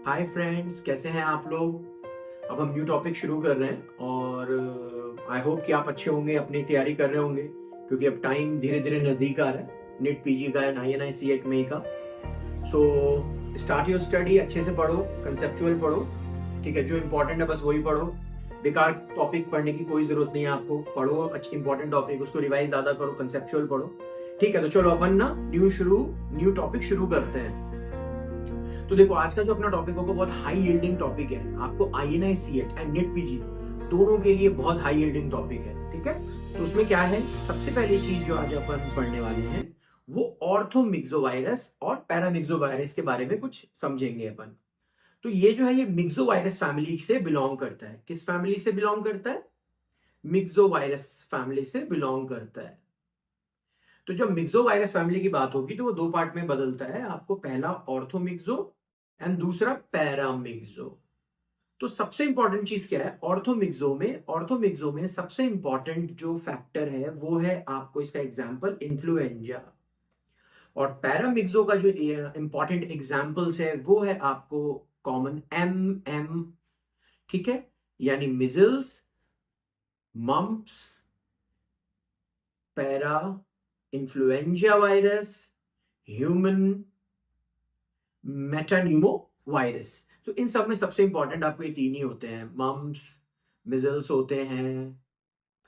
Hi friends, कैसे हैं आप लोग। अब हम न्यू टॉपिक शुरू कर रहे हैं और आई होप कि आप अच्छे होंगे, अपनी तैयारी कर रहे होंगे क्योंकि अब टाइम धीरे धीरे नज़दीक आ रहा है। नेट पीजी का एंड INI CET मई का। सो स्टार्ट योर स्टडी, अच्छे से पढ़ो, कंसेप्चुअल पढ़ो। ठीक है, जो इम्पोर्टेंट है बस वही पढ़ो। बेकार टॉपिक पढ़ने की कोई जरूरत नहीं है आपको। पढ़ो अच्छी इंपॉर्टेंट टॉपिक, उसको रिवाइज ज्यादा करो, कंसेप्चुअल पढ़ो। ठीक है, तो चलो अपन ना न्यू टॉपिक शुरू करते हैं। तो देखो, आज का जो अपना टॉपिक होगा बहुत हाई यील्डिंग टॉपिक है। आपको INI CET and net PG दोनों के लिए बहुत हाई यील्डिंग टॉपिक है। ठीक है, तो उसमें क्या है, सबसे पहली चीज जो आज अपन पढ़ने वाले हैं वो ऑर्थोमिक्सोवायरस और पैरामिक्सोवायरस के बारे में कुछ समझेंगे अपन। तो ये जो है, ये मिक्सोवायरस फैमिली से बिलोंग करता है। किस फैमिली से बिलोंग करता है? मिक्सोवायरस फैमिली से बिलोंग करता है। तो जब मिक्सोवायरस फैमिली की बात होगी तो वो दो पार्ट में बदलता है। आपको पहला ऑर्थोमिक्सो एंड दूसरा पैरामिक्सो। तो सबसे इंपॉर्टेंट चीज क्या है ऑर्थोमिक्सो में सबसे इंपॉर्टेंट जो फैक्टर है वो है आपको इसका एग्जांपल इन्फ्लुएंजा। और पैरामिक्सो का जो इंपॉर्टेंट एग्जांपल्स है वो है आपको कॉमन MM। ठीक है, यानी measles, mumps, para influenza virus, human metapneumo virus. तो इन सब में सबसे इंपॉर्टेंट आपको ये तीन ही होते हैं। मम्प्स, मिजल्स होते हैं,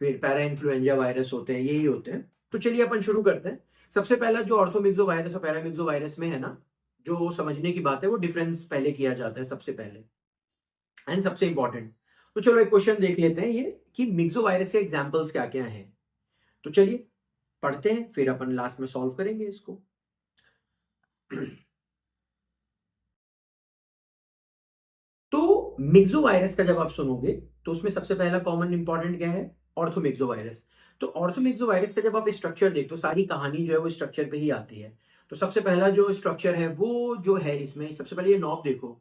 फिर पैरा इन्फ्लुएंजा वायरस होते हैं, यही होते हैं। तो चलिए अपन शुरू करते हैं। सबसे पहला जो ऑर्थोमिक्सो वायरस और पैरामिक्सो वायरस में है ना, जो समझने की बात है वो डिफरेंस पहले किया जाता है सबसे पहले एंड सबसे इंपॉर्टेंट। तो चलो एक क्वेश्चन देख लेते हैं ये कि मिक्सो वायरस के एग्जांपल्स क्या क्या हैं। तो चलिए पढ़ते हैं, फिर अपन लास्ट में सॉल्व करेंगे इसको। तो मिक्सो वायरस का जब आप सुनोगे तो उसमें सबसे पहला कॉमन इंपॉर्टेंट क्या है? Orthomyxo virus. तो ऑर्थोमिक्सो वायरस का जब आप स्ट्रक्चर देखते हो, सारी कहानी जो है वो स्ट्रक्चर पे ही आती है। तो सबसे पहला जो स्ट्रक्चर है वो जो है, इसमें सबसे पहले ये नॉब देखो,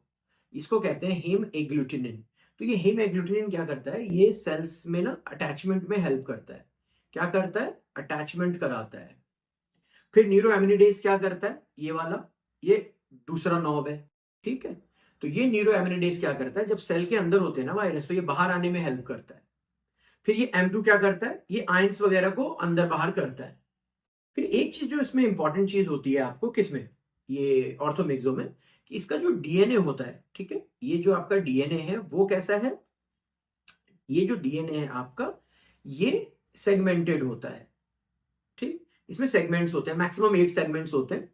इसको कहते हैं हेम एग्लूटिनिन। तो ये हेम एग्लूटिनिन क्या करता है? ये सेल्स में ना अटैचमेंट में हेल्प करता है। क्या करता है? अटैचमेंट कराता है। फिर न्यूरोएमिनिडेज क्या करता है? ये वाला, ये दूसरा नॉब है। ठीक है, तो ये न्यूरोएमिनिडेज क्या करता है? जब सेल के अंदर होते हैं ना वायरस, तो ये बाहर आने में हेल्प करता है। फिर ये M2 क्या करता है? ये आयंस वगैरह को अंदर बाहर करता है। फिर एक चीज जो इसमें इंपॉर्टेंट चीज होती है आपको, किसमें? ये ऑर्थोमिक्सो में, कि इसका जो DNA होता है, ठीक है, ये जो आपका DNA है वो कैसा है? ये जो DNA है आपका, ये सेगमेंटेड होता है। ठीक, इसमें सेगमेंट्स होते हैं, मैक्सिमम 8 सेगमेंट्स होते हैं।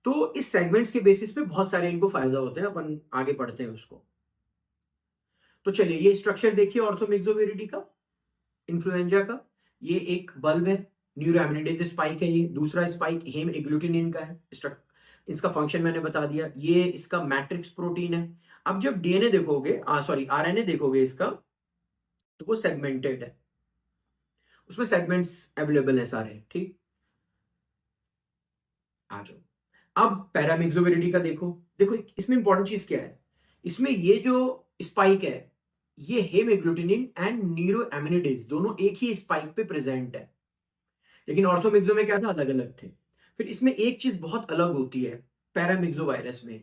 तो इस सेगमेंट्स के बेसिस पे बहुत सारे इनको फायदा होते हैं, अपन आगे पढ़ते हैं उसको। तो चलिए ये स्ट्रक्चर देखिए ऑर्थोमिक्सोविरिडी का, इन्फ्लुएंजा का। ये एक बल्ब है, न्यूरोएमिनिडेज स्पाइक है, ये दूसरा स्पाइक हेम एग्लूटिनिन का है। इसका फंक्शन मैंने बता दिया, ये इसका मैट्रिक्स प्रोटीन है। अब जब DNA देखोगे, सॉरी RNA देखोगे इसका, तो वो सेगमेंटेड है, उसमें सेगमेंट्स अवेलेबल है सारे। ठीक, आ जाओ। अब पैरामिक्सोविरिडी का देखो। देखो इसमें इंपॉर्टेंट चीज क्या है, इसमें ये जो स्पाइक है, ये हेम एग्लूटिनिन एंड न्यूरोएमिनिडेज दोनों एक ही स्पाइक पे प्रेजेंट है। लेकिन ऑर्थोमिक्सो में क्या था? अलग अलग थे। फिर इसमें एक चीज बहुत अलग होती है पैरामिक्सो वायरस में,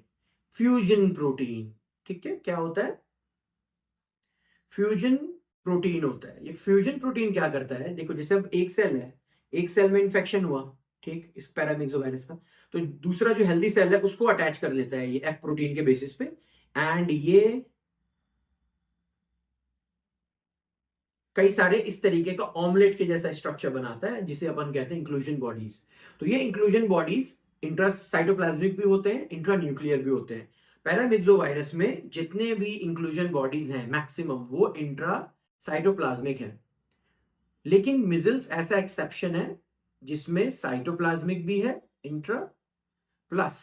फ्यूजन प्रोटीन। ठीक है, क्या होता है? फ्यूजन प्रोटीन होता है। ये फ्यूजन प्रोटीन क्या करता है? देखो, जैसे अब एक सेल है, एक सेल में इंफेक्शन हुआ, ठीक, इस पैरामिक्सो वायरस का, तो दूसरा जो हेल्दी सेल है उसको अटैच कर लेता है ये F प्रोटीन के बेसिस पे। एंड ये कई सारे इस तरीके का ऑमलेट के जैसा स्ट्रक्चर बनाता है, जिसे अपन कहते हैं इंक्लूजन बॉडीज। तो ये इंक्लूजन बॉडीज इंट्रा साइटोप्लाज्मिक भी होते हैं, इंट्रा न्यूक्लियर भी होते हैं। पैरामिक्सो वायरस में जितने भी इंक्लूजन बॉडीज हैं मैक्सिमम वो इंट्रा साइटोप्लाज्मिक है। लेकिन मिजल्स ऐसा एक्सेप्शन है जिसमें साइटोप्लाज्मिक भी है, इंट्रा प्लस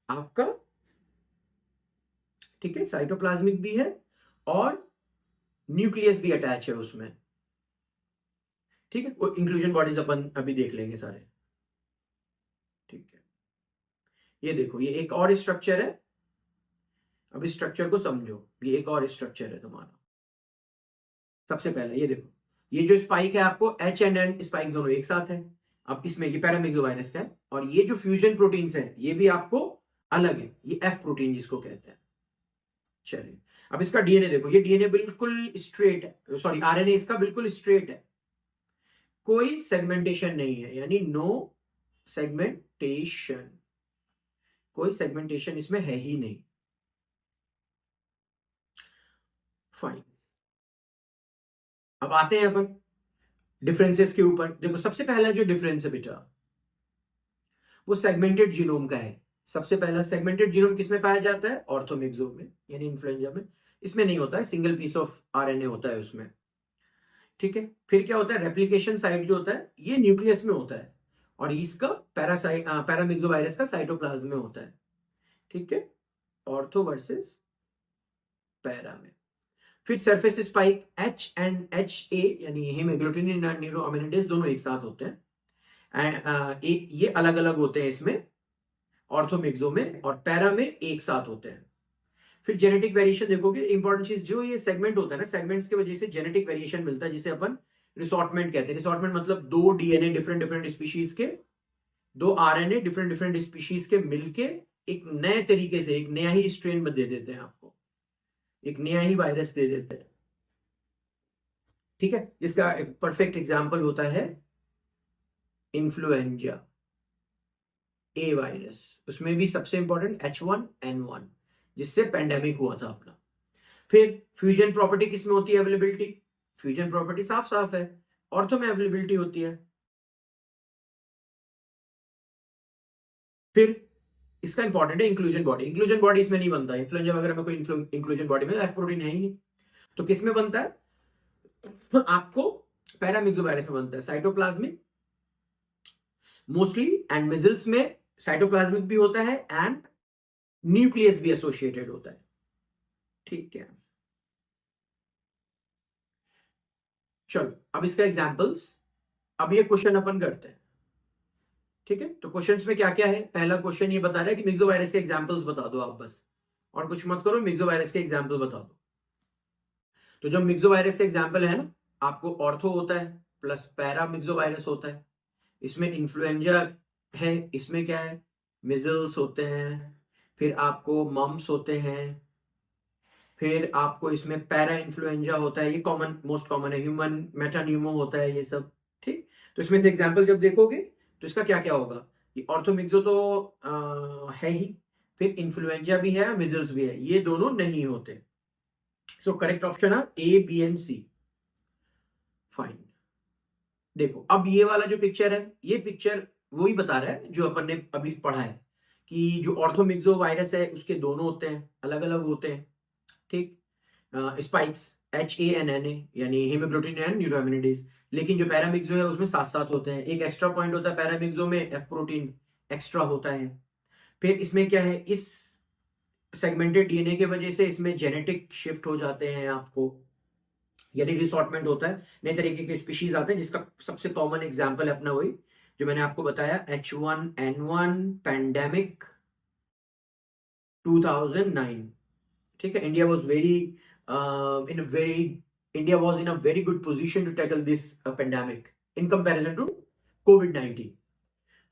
आपका, ठीक है, साइटोप्लाज्मिक भी है और न्यूक्लियस भी अटैच है उसमें। ठीक है, वो इंक्लूजन बॉडीज अपन अभी देख लेंगे सारे। ठीक है, ये देखो, ये एक और स्ट्रक्चर है। अब इस स्ट्रक्चर को समझो, ये एक और स्ट्रक्चर है तुम्हारा। सबसे पहले ये देखो, ये जो स्पाइक है आपको H एंड N स्पाइक दोनों एक साथ है। अब इसमें ये पैरामिक्सो वायरस का है, और ये जो फ्यूजन प्रोटीन्स है ये भी आपको अलग है, ये एफ प्रोटीन जिसको कहते हैं। चलिए, अब इसका डीएनए देखो, ये डीएनए बिल्कुल स्ट्रेट है, सॉरी आरएनए इसका बिल्कुल स्ट्रेट है, कोई सेगमेंटेशन नहीं है, यानी नो सेगमेंटेशन, कोई सेगमेंटेशन इसमें है ही नहीं। फाइन, अब आते हैं अपन डिफरेंसेस के ऊपर। देखो सबसे पहला जो डिफरेंस है बेटा, वो सेगमेंटेड जीनोम का है। सबसे पहला सेगमेंटेड जीनोम किसमें पाया जाता है? ऑर्थोमिक्सोम में, यानी इन्फ्लुएंजा में। इसमें नहीं होता है, सिंगल पीस ऑफ आरएनए होता है उसमें, ठीक है। फिर क्या होता है, रेप्लिकेशन साइट जो होता है ये न्यूक्लियस में होता है, और इसका पैरामिक्सोवायरस का साइटोप्लाज्म में होता है, ठीक है। ऑर्थो वर्सेस पैरा में। फिर surface spike H and H A, यानी हेमोग्लूटिनिन और न्यूरोअमीनेडेज दोनों एक साथ होते हैं, ये अलग अलग होते हैं इसमें ऑर्थोमिक्सो में, और पैरा में एक साथ होते हैं। फिर जेनेटिक वेरिएशन देखोगे, इंपॉर्टेंट चीज जो ये सेगमेंट होता है ना, सेगमेंट्स की वजह से जेनेटिक वेरिएशन मिलता है, जिसे अपन रिसॉर्टमेंट कहते हैं। रिसॉर्टमेंट मतलब दो डीएनए डिफरेंट डिफरेंट स्पीशीज के, दो आरएनए डिफरेंट डिफरेंट स्पीशीज के मिलके एक नए तरीके से एक नया ही स्ट्रेन में दे देते हैं आपको, एक नया ही वायरस दे देते हैं, ठीक है। इसका एक परफेक्ट एग्जांपल होता है इन्फ्लुएंजा ए वायरस, उसमें भी सबसे इंपॉर्टेंट H1N1, जिससे पेंडेमिक हुआ था अपना। फिर फ्यूजन प्रॉपर्टी किसमें होती है? अवेलेबिलिटी, फ्यूजन प्रॉपर्टी साफ साफ है, ऑर्थो में अवेलेबिलिटी होती है। फिर इसका इंपॉर्टेंट है इंक्लूजन बॉडी, इंक्लूजन बॉडी इसमें नहीं बनता, इन्फ्लुएंजा वगैरह में कोई इंक्लूजन बॉडी में एफ प्रोटीन है ही नहीं, तो किसमें बनता है? आपको पैरामिक्सोवायरस में बनता है, साइटोप्लाज्मिक मोस्टली, एंड मिजल्स में साइटोप्लाज्मिक भी होता है एंड न्यूक्लियस भी एसोसिएटेड होता है, ठीक है। चलो अब इसका एग्जांपल्स, अब ये क्वेश्चन अपन करते हैं, ठीक है। तो क्वेश्चंस में क्या क्या है? पहला क्वेश्चन ये बता रहा है कि मिक्सोवायरस के एग्जांपल्स बता दो आप बस, और कुछ मत करो, मिक्सोवायरस के एग्जांपल बता दो। तो जब मिक्सोवायरस के एग्जांपल है ना, आपको ऑर्थो होता है प्लस पैरा मिक्सोवायरस होता है, इसमें इन्फ्लुएंजा है, इसमें क्या है, मिजल्स होते हैं, फिर आपको मम्स होते हैं, फिर आपको इसमें पैरा इन्फ्लुएंजा होता है, ये कॉमन मोस्ट कॉमन है, ह्यूमन मेटान्यूमो होता है, ये सब, ठीक। तो इसमें से एग्जांपल जब देखोगे तो इसका क्या क्या होगा, ये ऑर्थोमिक्सो तो है ही, फिर इन्फ्लुएंजा भी है, मिजल्स भी है, ये दोनों नहीं होते। सो करेक्ट ऑप्शन है A B and C. Fine, देखो अब ये वाला जो पिक्चर है, ये पिक्चर वही बता रहा है जो अपन ने अभी पढ़ा है, कि जो ऑर्थोमिक्सो वायरस है उसके दोनों होते हैं, अलग अलग होते हैं, ठीक। स्पाइक्स HANNA, यानी हीमोग्लोबिन एंड न्यूरोएमिनिडेज, लेकिन जो पैरामिक्सो है उसमें साथ साथ होते हैं। एक एक्स्ट्रा पॉइंट होता है पैरामिक्सो में, एफ प्रोटीन एक्स्ट्रा होता है। फिर इसमें क्या है, इस सेगमेंटेड डीएनए की वजह से इसमें जेनेटिक शिफ्ट हो जाते हैं आपको, यानी रिसॉर्टमेंट होता है, नए तरीके के स्पीशीज आते हैं, जिसका सबसे कॉमन एग्जांपल है अपना वही जो मैंने आपको बताया, H1N1 पैंडेमिक 2009, ठीक है। India was in a very good position to tackle this pandemic in comparison to COVID-19।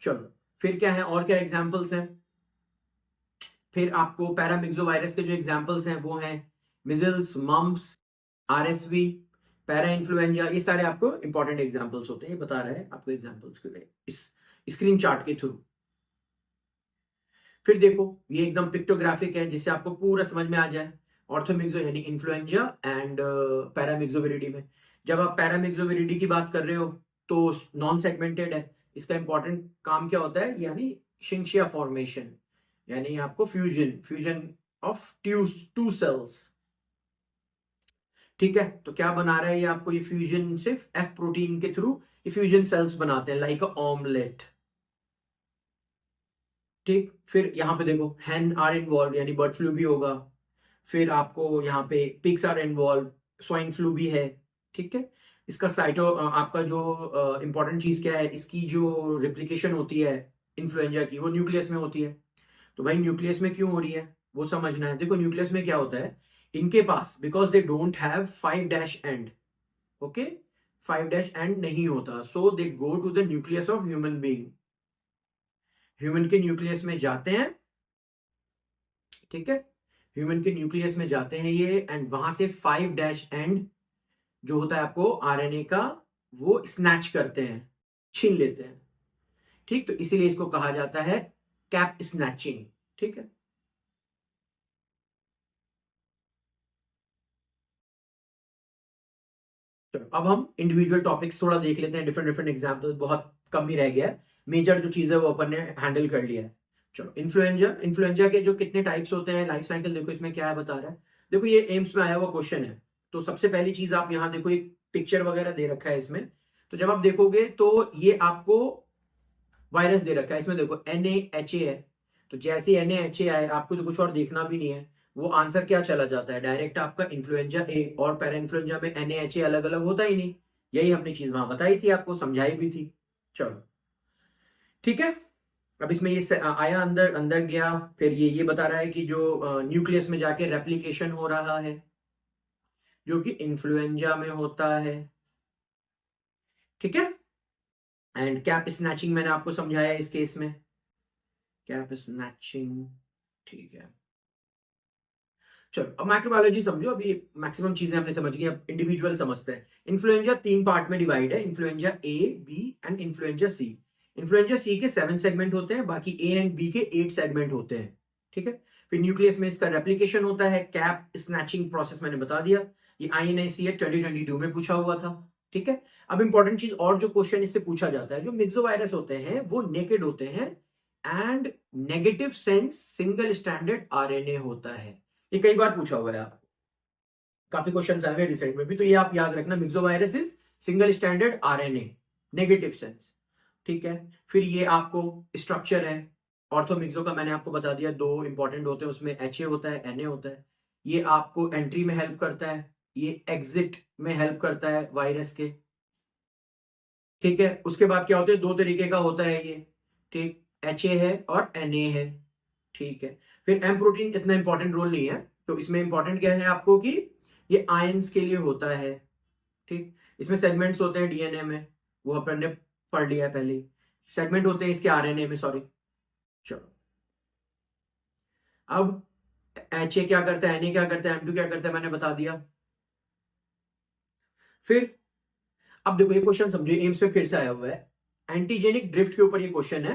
चलो फिर क्या है, और क्या एग्जांपल्स हैं? फिर आपको पैरामिक्सो वायरस के जो एग्जांपल्स हैं वो हैं measles, mumps, RSV, para influenza, ये सारे आपको इंपॉर्टेंट एग्जांपल्स होते हैं, ये बता रहे हैं आपको एग्जांपल्स के लिए इस स्क्रीन चार्ट के थ्रू। फिर देखो ये एकदम पिक्टोग्राफिक है, जिससे आपको पूरा समझ में आ जाए, ऑर्थोमिक्सो यानी इन्फ्लुएंजा एंड पैरामिक्सोविरिडी में। जब आप पैरामिक्सोविरिडी की बात कर रहे हो तो नॉन सेगमेंटेड है, इसका इंपॉर्टेंट काम क्या होता है, यानी शिंक्शिया फॉर्मेशन, यानी आपको fusion fusion of two cells, ठीक है। तो क्या बना रहा है ये आपको, ये फ्यूजन सिर्फ एफ प्रोटीन के थ्रू ये फ्यूजन सेल्स बनाते हैं, लाइक अ ऑमलेट, ठीक। फिर यहाँ पे देखो हैन आर इन्वॉल्व, यानी बर्ड फ्लू भी होगा, फिर आपको यहाँ पे pigs are involved, swine flu भी है, ठीक है। इसका आपका जो इंपॉर्टेंट चीज क्या है, इसकी जो रिप्लिकेशन होती है इन्फ्लुएंजा की, वो न्यूक्लियस में होती है। तो भाई न्यूक्लियस में क्यों हो रही है वो समझना है। देखो न्यूक्लियस में क्या होता है, इनके पास because they don't have 5' end, okay, 5' end नहीं होता, so they go to the nucleus of human being, human के न्यूक्लियस में जाते हैं, ठीक है, ह्यूमन के न्यूक्लियस में जाते हैं ये, एंड वहां से 5' एंड जो होता है आपको आरएनए का, वो स्नैच करते हैं, छीन लेते हैं। ठीक, तो इसीलिए इसको कहा जाता है कैप स्नैचिंग। ठीक है, चलो अब हम इंडिविजुअल टॉपिक्स थोड़ा देख लेते हैं, डिफरेंट डिफरेंट एग्जांपल्स, बहुत कम ही रह गया है, मेजर जो चीज है वो अपन ने हैंडल कर लिया है। चलो, इन्फ्लुएंजा, इन्फ्लुएंजा के जो कितने टाइप्स होते हैं, लाइफ साइकिल देखो इसमें क्या है बता रहा है। देखो ये एम्स में आया हुआ क्वेश्चन है, तो सबसे पहली चीज आप यहाँ देखो, एक पिक्चर वगैरह दे रखा है इसमें, तो जब आप देखोगे तो ये आपको वायरस दे रखा है, इसमें देखो NaHA है, तो जैसे NaHA आए आपको तो कुछ और देखना भी नहीं है, वो आंसर क्या चला जाता है डायरेक्ट आपका इन्फ्लुएंजा ए, और पैरा इन्फ्लुएंजा में NaHA अलग अलग होता ही नहीं। यही हमने चीज वहां बताई थी, आपको समझाई भी थी। चलो ठीक है, अब इसमें ये आया, अंदर अंदर गया, फिर ये बता रहा है कि जो न्यूक्लियस में जाके रेप्लिकेशन हो रहा है, जो कि इन्फ्लुएंजा में होता है। ठीक है, एंड कैप स्नैचिंग मैंने आपको समझाया इस केस में, कैप स्नैचिंग। ठीक है, चलो अब माइक्रोबायोलॉजी समझो, अभी मैक्सिमम चीजें हमने समझ गई, अब इंडिविजुअल समझते हैं। इन्फ्लुएंजा 3 पार्ट में डिवाइड है, influenza A, B and influenza C. Influenza C के 7 सेगमेंट होते हैं, बाकी ए एंड बी के 8 सेगमेंट होते हैं। ठीक है, फिर न्यूक्लियस में इसका रेप्लिकेशन होता है, कैप स्नैचिंग प्रोसेस मैंने बता दिया, ये INICH 2022 में पूछा हुआ था। ठीक है, अब इंपॉर्टेंट चीज और जो क्वेश्चन इससे पूछा जाता है, जो मिक्सोवायरस होते हैं वो नेकेड होते हैं, and negative sense single standard RNA होता है। ये कई बार पूछा हुआ है आपको, काफी क्वेश्चन आए हुए रिसेंट में भी, तो ये आप याद रखना, myxovirus is single standard RNA, negative sense. ठीक है, फिर ये आपको स्ट्रक्चर है, ऑर्थोमिक्सो का मैंने आपको बता दिया, 2 इंपॉर्टेंट होते हैं, उसमें HA होता है, Na होता है। ये आपको एंट्री में हेल्प करता है, ये एग्जिट में हेल्प करता है वायरस के। ठीक है, उसके बाद क्या होता है, 2 तरीके का होता है ये। ठीक, HA है और Na है। ठीक है, फिर एम प्रोटीन इतना इंपॉर्टेंट रोल नहीं है, तो इसमें इंपॉर्टेंट क्या है आपको कि ये आयंस के लिए होता है। ठीक, इसमें सेगमेंट्स होते हैं DNA में, वो अपन ने पढ़ लिया है पहले, सेगमेंट होते हैं इसके RNA में, सॉरी। चलो, अब HA क्या करता है, Na क्या करता है, M2 क्या करता है, मैंने बता दिया। फिर अब देखो ये क्वेश्चन समझिए, एम्स में फिर से आया हुआ है, एंटीजेनिक ड्रिफ्ट के ऊपर ये क्वेश्चन है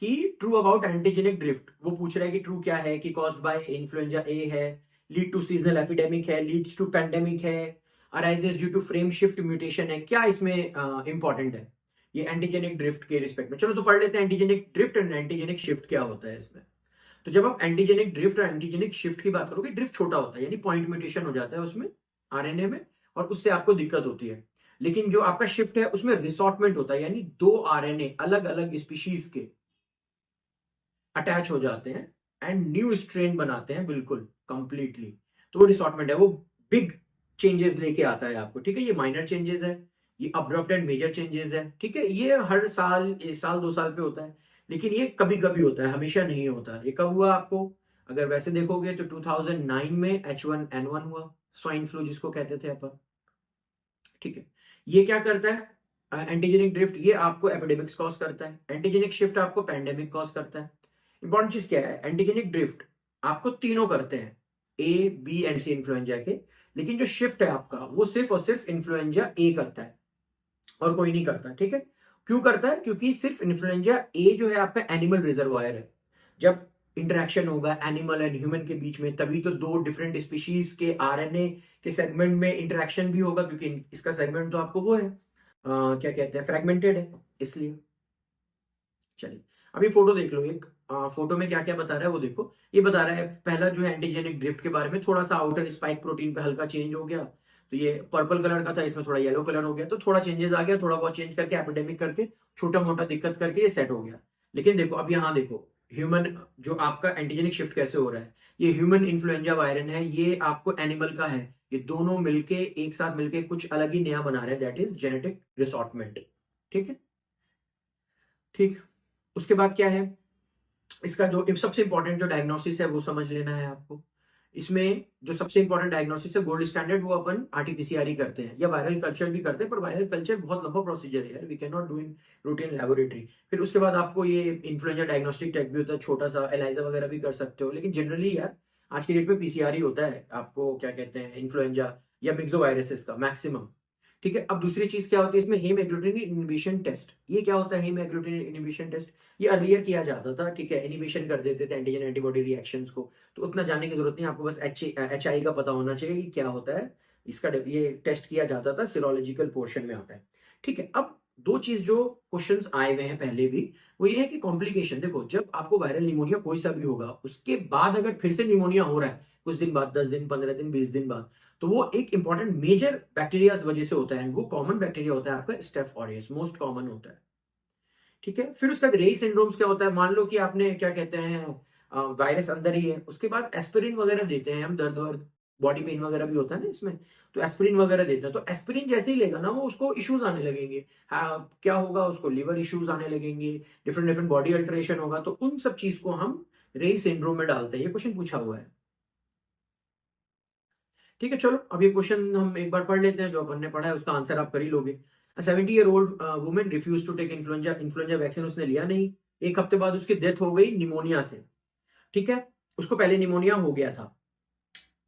कि ट्रू अबाउट एंटीजेनिक ड्रिफ्ट। वो पूछ रहा है कि ट्रू क्या है, कि कॉज्ड बाय इन्फ्लुएंजा ए है, लीड टू सीजनल एपिडेमिक है, लीड्स टू पेंडेमिक है, arises due to frame shift mutation है, क्या इसमें इंपॉर्टेंट है ये एंटीजेनिक ड्रिफ्ट के रिस्पेक्ट में। चलो तो पढ़ लेते हैं antigenic drift and antigenic shift क्या होता है इसमें। तो जब आप एंटीजेनिक ड्रिफ्ट और एंटीजेनिक शिफ्ट की बात करोगे, ड्रिफ्ट छोटा होता है, यानी पॉइंट म्यूटेशन हो जाता है उसमें RNA में, और उससे आपको दिक्कत होती है। लेकिन जो आपका शिफ्ट है उसमें रिसॉर्टमेंट होता है, यानी 2 RNA अलग अलग स्पीशीज के अटैच हो जाते हैं एंड न्यू स्ट्रेन बनाते हैं, बिल्कुल कंप्लीटली। तो वो रिसॉर्टमेंट है, वो बिग चेंजेस लेके आता है आपको। ठीक है, ये माइनर चेंजेस है, ये अब्रप्ट एंड मेजर चेंजेस है। ठीक है, ये हर साल, 1 साल 2 साल पे होता है, लेकिन ये कभी कभी होता है, हमेशा नहीं होता। ये कब हुआ आपको, अगर वैसे देखोगे तो 2009 में H1N1 हुआ, स्वाइन फ्लू जिसको कहते थे अपन। ठीक है, ये क्या करता है एंटीजेनिक ड्रिफ्ट, ये आपको एपिडेमिक्स कॉज करता है, एंटीजेनिक शिफ्ट आपको पैंडेमिक कॉज करता है। इंपॉर्टेंट चीज क्या है, एंटीजेनिक ड्रिफ्ट आपको तीनों करते हैं, A B and C influenza के, लेकिन जो शिफ्ट है आपका वो सिर्फ और सिर्फ इन्फ्लुएंजा ए करता है, और कोई नहीं करता। ठीक है, क्यों करता है, क्योंकि सिर्फ इन्फ्लुएंजा ए जो है आपका एनिमल रिजर्वायर है, जब इंटरेक्शन होगा एनिमल एंड ह्यूमन के बीच में, तभी तो 2 डिफरेंट स्पीशीज के RNA के सेगमेंट में इंटरेक्शन भी होगा, क्योंकि इसका सेगमेंट तो आपको वो है, क्या कहते हैं, फ्रेगमेंटेड है, इसलिए। चलिए, अभी फोटो देख लो एक, फोटो में क्या क्या बता रहा है वो देखो। ये बता रहा है पहला जो है एंटीजेनिक ड्रिफ्ट के बारे में, थोड़ा सा आउटर स्पाइक प्रोटीन पे हल्का चेंज हो गया, तो ये पर्पल कलर का था, इसमें थोड़ा येलो कलर हो गया, तो थोड़ा चेंजेस आ गया, थोड़ा बहुत चेंज करके एपिडेमिक करके छोटा मोटा दिक्कत करके ये सेट हो गया। लेकिन देखो अब यहाँ देखो, ह्यूमन जो आपका एंटीजेनिक शिफ्ट कैसे हो रहा है, ये ह्यूमन इन्फ्लुएंजा वायरन है, ये आपको एनिमल का है, ये दोनों मिलके एक साथ मिलके कुछ अलग ही नया बना रहे हैं, दैट इज जेनेटिक रिसॉर्टमेंट। ठीक है, ठीक, उसके बाद क्या है, इसका जो सबसे इंपॉर्टेंट जो डायग्नोसिस है वो समझ लेना है आपको। इसमें जो सबसे इंपॉर्टेंट डायग्नोसिस है गोल्ड स्टैंडर्ड, वो अपन आरटीपीसीआर ही करते हैं या वायरल कल्चर भी करते हैं, पर वायरल कल्चर बहुत लंबा प्रोसीजर है यार, we can not do in routine laboratory. फिर उसके बाद आपको ये इन्फ्लुएंजा डायग्नोस्टिक टेस्ट भी होता है, छोटा सा एलाइजा वगैरह भी कर सकते हो, लेकिन जनरली यार आज की डेट में पीसीआर ही होता है आपको क्या कहते हैं इन्फ्लुएंजा या मिक्सो वायरसेस का मैक्सिमम। ठीक है, अब दूसरी चीज क्या होती है इसमें, हेम एग्लूटिनिन इनहिबिशन टेस्ट। ये क्या होता है हेम एग्लूटिनिन इनहिबिशन टेस्ट? ये अर्लियर किया जाता था, ठीक है, इनहिबिशन कर देते थे एंटीजन एंटीबॉडी रिएक्शंस को, तो उतना जानने की जरूरत नहीं, आपको बस एच आई का पता होना चाहिए कि क्या होता है इसका। ये टेस्ट किया जाता था, सीरोलॉजिकल पोर्शन में आता है। ठीक है, अब दो चीज जो क्वेश्चंस आए हुए हैं पहले भी, वो ये है कि कॉम्प्लिकेशन। देखो, जब आपको वायरल निमोनिया कोई सा भी होगा, उसके बाद अगर फिर से निमोनिया हो रहा है कुछ दिन बाद, 10 दिन 15 दिन 20 दिन बाद, तो वो एक इंपॉर्टेंट मेजर बैक्टीरिया वजह से होता है। वो कॉमन बैक्टीरिया होता है आपका स्टेफ ऑरियस, मोस्ट कॉमन होता है। ठीक है, फिर उसके बाद रेई सिंड्रोम्स क्या होता है, मान लो कि आपने क्या कहते हैं वायरस अंदर ही है, उसके बाद एस्पिरिन वगैरह देते हैं हम, दर्द वर्द बॉडी पेन वगैरह भी होता है ना इसमें, तो एस्पिरिन वगैरह देते हैं, तो एस्पिरिन जैसे ही लेगा ना वो उसको इश्यूज आने लगेंगे। हाँ, क्या होगा, उसको लिवर इश्यूज आने लगेंगे, डिफरेंट डिफरेंट बॉडी अल्टरेशन होगा, तो उन सब चीज को हम रेई सिंड्रोम में डालते हैं। ये क्वेश्चन पूछा हुआ है। ठीक है, चलो अब ये क्वेश्चन हम एक बार पढ़ लेते हैं, जो अपन ने पढ़ा है उसका आंसर आप कर ही लोगे। 70-year-old women refuse to take influenza influenza vaccine, उसने लिया नहीं, एक हफ्ते बाद उसकी डेथ हो गई निमोनिया से। ठीक है, उसको पहले निमोनिया हो गया था,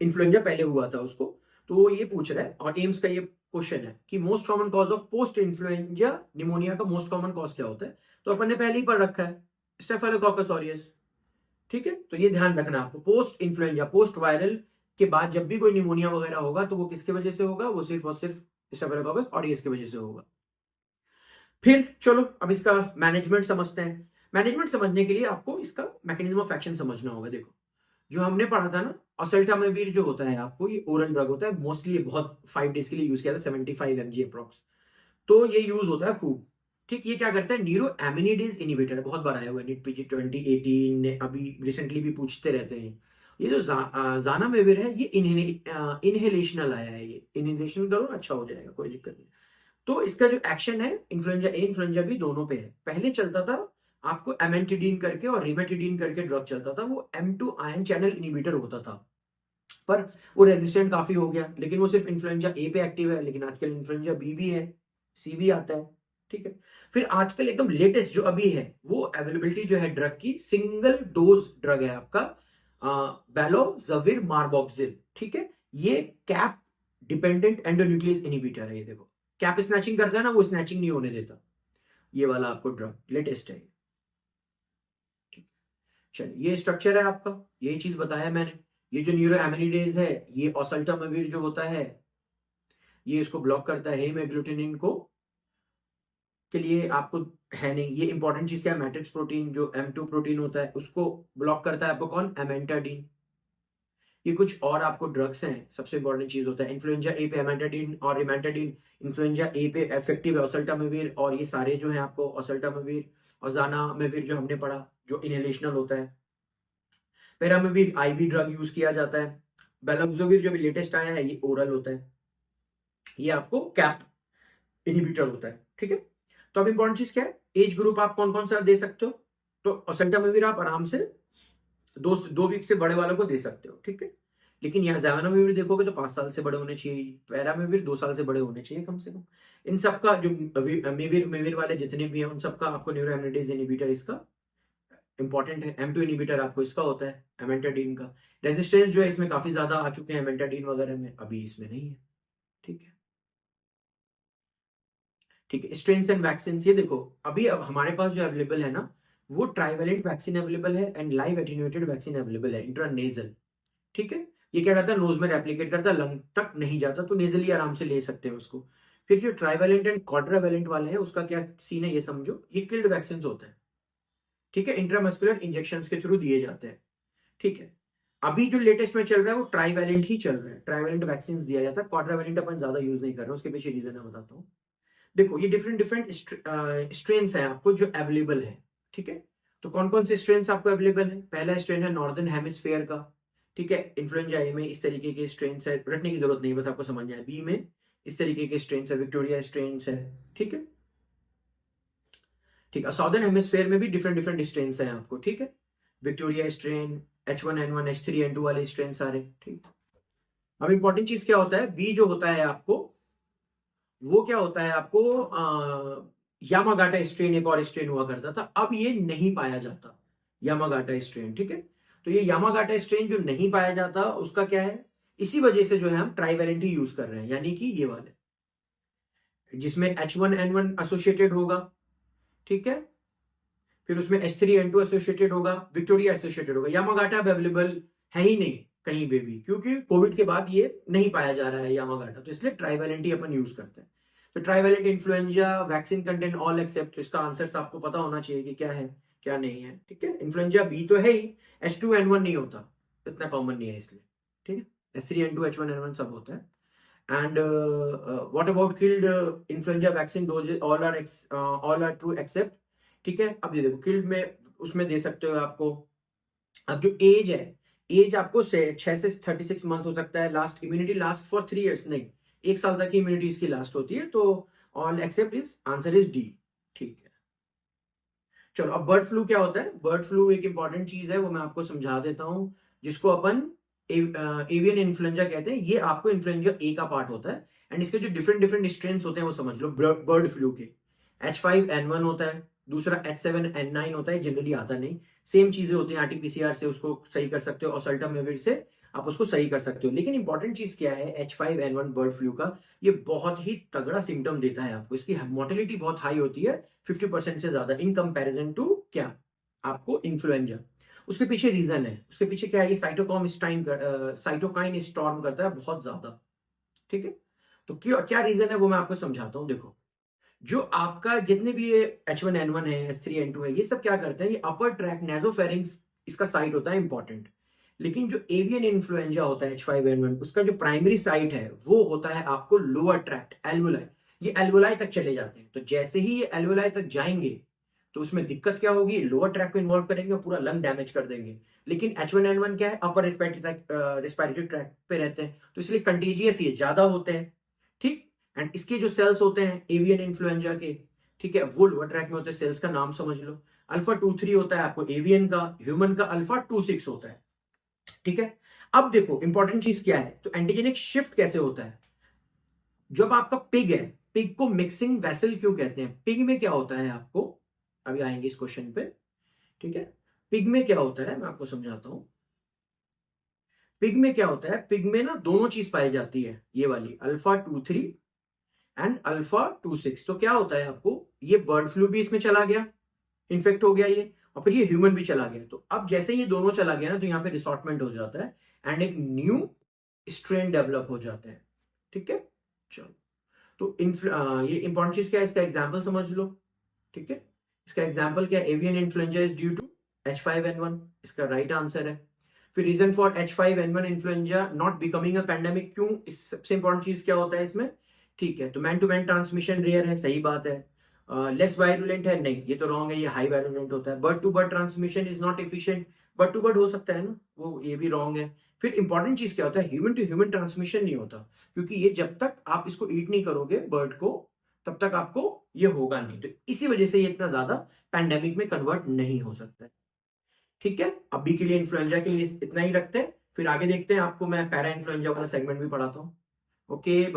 इन्फ्लुएंजा पहले हुआ था उसको। तो वो ये पूछ रहा है, और एम्स का ये क्वेश्चन है कि most common cause of post influenza pneumonia का मोस्ट कॉमन कॉज क्या होता है, तो अपन ने पहले ही पढ़ रखा है, स्टेफिलोकोकस ऑरियस। ठीक है, तो ये ध्यान रखना आपको, पोस्ट इन्फ्लुएंजा पोस्ट वायरल के बाद जब भी कोई निमोनिया वगैरह होगा तो वो किसके वजह से होगा, वो सिर्फ और सिर्फ स्टेफिलोकोकस ऑरियस की वजह से होगा। फिर चलो अब इसका मैनेजमेंट समझते हैं। मैनेजमेंट समझने के लिए आपको इसका मैकेनिज्म ऑफ एक्शन समझना होगा। देखो, जो हमने पढ़ा था ना, ओसेल्टामिविर जो होता है आपको, ये ओरल ड्रग होता है, मोस्टली बहुत 5 डेज के लिए यूज किया था, 75 mg अप्रोक्स, तो ये यूज होता है खूब। ठीक, ये क्या करता है, न्यूरो एमिनिडेज इनिबिटर, बहुत बार आया हुआ है नीट पीजी 2018 ने, अभी रिसेंटली भी पूछते रहते हैं। ये जो जानामेविर है, ये इनहेलेशनल आया है, ये इनहेलेशन करो अच्छा हो जाएगा, कोई दिक्कत नहीं। तो इसका जो एक्शन है इन्फ्लुएंजा ए इन्फ्लुएंजा बी दोनों पे है। पहले चलता था आपको एमेंटिडीन करके और रिमेटिडीन करके ड्रग चलता था, वो M2 आयन चैनल इनिबिटर होता था, पर वो रेजिस्टेंट काफी हो गया, लेकिन वो सिर्फ इन्फ्लुएंजा ए पे एक्टिव है, लेकिन आजकल इन्फ्लुएंजा बी भी है, सी भी आता है। ठीक है, फिर आजकल एकदम लेटेस्ट जो अभी है, वो अवेलेबिलिटी जो है ड्रग की, सिंगल डोज ड्रग है आपका बैलोजविर मार्बोक्सिल। ठीक है, ये कैप डिपेंडेंट एंडोन्यूक्लियस इनिबिटर है। ये देखो, कैप स्नैचिंग करता है ना, वो स्नैचिंग नहीं होने देता, ये वाला आपको ड्रग लेटेस्ट है। चलिए, ये स्ट्रक्चर है आपका, यही चीज बताया मैंने। ये जो न्यूरो एमिनिडेज है, ये ओसल्टामाविर जो होता है, ये इसको ब्लॉक करता है, हेमएग्लूटिनिन को के लिए आपको है नहीं। ये इंपॉर्टेंट चीज क्या है, मैट्रिक्स प्रोटीन जो M2 प्रोटीन होता है उसको ब्लॉक करता है आपको कौन, एमेंटाडीन। ये कुछ और आपको ड्रग्स हैं, सबसे इंपॉर्टेंट चीज होता है इन्फ्लुएंजा ए पे एमेंटाडीन और रिमेंटाडीन, इन्फ्लुएंजा ए पे इफेक्टिव है ओसल्टामाविर, और ये सारे जो है आपको ओसल्टामाविर और जानामेविर जो हमने पढ़ा, जो इनहेलेशनल होता है। पेरामेविर आईवी ड्रग यूज किया जाता है। बेलोक्सोविर जो भी लेटेस्ट आया है, ये ओरल होता है, ये आपको कैप इनहिबिटर होता है। ठीक है, तो अब इंपॉर्टेंट चीज क्या है, एज ग्रुप आप कौन कौन सा दे सकते हो, तो ओसेल्टामिविर आप आराम से 2 वीक से बड़े वालों को दे सकते हो। ठीक है, लेकिन यहाँ ज़ैवानामेविर देखोगे तो 5 साल से बड़े होने चाहिए, पैरामेविर 2 साल से बड़े होने चाहिए कम से कम। इन सबका जो मेविर मेविर वाले जितने भी हैं, उन सबका आपको न्यूरोएमिनिडेज इनहिबिटर इसका इंपॉर्टेंट है। M2 इनहिबिटर आपको इसका होता है, एमेंटाडीन का। रेजिस्टेंस जो है इसमें काफी ज्यादा आ चुके हैं एमेंटाडीन वगैरह में, अभी इसमें नहीं है। ठीक है, ठीक है, स्ट्रेन्स एंड वैक्सीन, ये देखो अभी अब हमारे पास जो अवेलेबल है ना, वो ट्राइवेलेंट वैक्सीन अवेलेबल है and live attenuated vaccine available है इंट्रानेजल। ठीक है, ये क्या करता है, नोज में रेप्लिकेट करता है, लंग तक नहीं जाता, तो नेजली आराम से ले सकते हैं उसको। फिर जो ट्राइवेलेंट एंड क्वाड्रावेलेंट वाले हैं, उसका क्या सीन है ये समझो, ये किल्ड वैक्सीन होते हैं। ठीक है, इंट्रामस्कुलर इंजेक्शन के थ्रू दिए जाते हैं। ठीक है, अभी जो लेटेस्ट में चल रहा है वो ट्राइवेलेंट ही चल रहा है, ट्राइवेलेंट वैक्सीन दिया जाता है, क्वाड्रावेलेंट अपन ज्यादा यूज नहीं कर रहे हैं, उसके पीछे रीजन है बताता हूँ। देखो, ये डिफरेंट डिफरेंट स्ट्रेन्स हैं आपको जो अवेलेबल है। ठीक है, तो कौन कौन से स्ट्रेन्स आपको अवेलेबल है, पहला स्ट्रेन है नॉर्दर्न हेमिस्फेयर का। ठीक है, इन्फ्लुएंजा ए में इस तरीके के स्ट्रेन्स है, रटने की जरूरत नहीं, बस आपको समझना है। बी में इस तरीके के स्ट्रेन्स है, विक्टोरिया स्ट्रेन्स है। ठीक है, ठीक है, साउदर्न हेमिस्फेयर में भी डिफरेंट डिफरेंट स्ट्रेन्स हैं आपको। ठीक है, विक्टोरिया स्ट्रेन, H1N1 H3N2 वाले स्ट्रेन सारे, ठीक। अब इंपॉर्टेंट चीज क्या होता है, बी जो होता है आपको, वो क्या होता है आपको, यामागाटा स्ट्रेन एक और स्ट्रेन हुआ करता था, अब ये नहीं पाया जाता यामागाटा स्ट्रेन, ठीक है। तो ये यामागाटा स्ट्रेन जो नहीं पाया जाता उसका क्या है, इसी वजह से जो है हम ट्राइवेलेंट ही यूज कर रहे हैं, यानी कि ये वाले जिसमें H1N1 एसोसिएटेड होगा, ठीक है, फिर उसमें H3N2 एसोसिएटेड होगा, विक्टोरिया एसोसिएटेड होगा। यामागाटा अवेलेबल है ही नहीं कहीं पे भी, क्योंकि कोविड के बाद ये नहीं पाया जा रहा है यामागाटा, तो इसलिए ट्राइवेलेंट ही अपन यूज करते हैं। तो trivalent influenza vaccine contain all except, तो इसका आंसर आपको पता होना चाहिए कि क्या है क्या नहीं है, ठीक है। इन्फ्लुएंजा बी तो है ही, H2N1 नहीं होता, इतना कॉमन नहीं है इसलिए, ठीक है। H3N2 H1N1 सब होता है। And what about killed influenza vaccine doses? All are true except, ठीक है। अब ये देखो किल्ड में उसमें दे सकते हो आपको, अब जो एज है, एज आपको 6 से 36 मंथ हो सकता है, last immunity last for 3 years, नहीं 1 साल तक की इम्यूनिटी इसकी लास्ट होती है, तो all except is answer is D, ठीक है। चलो अब बर्ड फ्लू क्या होता है, बर्ड फ्लू एक इंपॉर्टेंट चीज है, वो मैं आपको समझा देता हूं, जिसको अपन एवियन इन्फ्लुएंजा कहते हैं। ये आपको इन्फ्लुएंजा ए का पार्ट होता है, एंड इसके जो डिफरेंट डिफरेंट स्ट्रेन्स होते हैं वो समझ लो। बर्ड फ्लू के H5N1 होता है, दूसरा H7N9 होता है, जनरली आता नहीं, सेम चीजें होती हैं, RT-PCR से उसको सही कर सकते हो और सल्टामेविर से आप उसको सही कर सकते हो। लेकिन इंपॉर्टेंट चीज क्या है, H5N1 बर्ड फ्लू का, ये बहुत ही तगड़ा सिम्टम देता है आपको, इसकी मोर्टेलिटी बहुत हाई होती है, 50% से ज्यादा इन कंपैरिजन टू क्या, आपको इन्फ्लुएंजा। उसके पीछे रीजन है, उसके पीछे क्या है, ये साइटोकाइन स्टॉर्म करता है बहुत ज्यादा, ठीक है। तो क्या रीजन है वो मैं आपको समझाता हूं। देखो जो आपका जितने भी ये H1N1 है, H3N2 है, ये सब क्या करते हैं, ये अपर ट्रैक नेजोफेरिंग्स इसका साइट होता है इंपॉर्टेंट। लेकिन जो एवियन इन्फ्लुएंजा होता है H5N1, उसका जो प्राइमरी साइट है वो होता है आपको लोअर ट्रैक्ट, एल्वुलाई। ये एल्वुलाई तक चले जाते हैं, तो जैसे ही ये एल्वुलाई तक जाएंगे तो उसमें दिक्कत क्या होगी, लोअर ट्रैक को इन्वॉल्व करेंगे और पूरा लंग डैमेज कर देंगे। लेकिन H1N1 क्या है, अपर रेस्पिरेटरी ट्रैक पे रहते हैं, तो इसलिए कंटेजियस ये ज्यादा होते हैं, ठीक। एंड इसके जो सेल्स होते हैं एवियन इन्फ्लुएंजा के, ठीक है, वो लोअर ट्रैक में होते हैं, सेल्स का नाम समझ लो। अल्फा 2-3 होता है आपको एवियन का, ह्यूमन का अल्फा 2-6 होता है, ठीक है। अब देखो इंपॉर्टेंट चीज क्या है, तो एंटीजेनिक शिफ्ट कैसे होता है, जब आपका पिग है, पिग को मिक्सिंग वेसल क्यों कहते हैं, पिग में क्या होता है आपको, अभी आएंगे इस क्वेश्चन पे, ठीक है। पिग में क्या होता है मैं आपको समझाता हूं। पिग में क्या होता है, पिग में ना दोनों चीज पाई जाती है, ये वाली अल्फा 2-3 एंड अल्फा 2-6। तो क्या होता है आपको, ये बर्ड फ्लू भी इसमें चला गया, इन्फेक्ट हो गया ये, और फिर ये ह्यूमन भी चला गया। तो अब जैसे ये दोनों चला गया ना, तो यहाँ पे रिसॉर्टमेंट हो जाता है एंड एक न्यू स्ट्रेन डेवलप हो जाते हैं, ठीक है। चलो तो ये इंपॉर्टेंट चीज क्या है, इसका एग्जाम्पल समझ लो, ठीक है। इसका एग्जाम्पल क्या है, avian influenza is due to H5N1, इसका राइट आंसर है। फिर reason for H5N1 influenza not becoming a pandemic, क्यों, इस सबसे इंपॉर्टेंट चीज क्या होता है इसमें, ठीक है। तो man to man transmission rare है, सही बात है। लेस वायरुलेंट है, नहीं ये तो रॉन्ग है, ये हाई वायरुलेंट होता है। Bird to bird transmission is not efficient, bird to bird हो सकता है ना, वो ये भी रॉन्ग है। फिर इंपॉर्टेंट चीज क्या होता है, ह्यूमन टू ह्यूमन ट्रांसमिशन नहीं होता, क्योंकि ये जब तक आप इसको ईट नहीं करोगे बर्ड को, तब तक आपको ये होगा नहीं, तो इसी वजह से ये इतना ज्यादा पैंडेमिक में कन्वर्ट नहीं हो सकता है, ठीक है। अभी के लिए इन्फ्लुएंजा के लिए इतना ही रखते हैं, फिर आगे देखते हैं, आपको मैं पैरा इन्फ्लुएंजा वाला सेगमेंट भी पढ़ाता हूँ। ओके।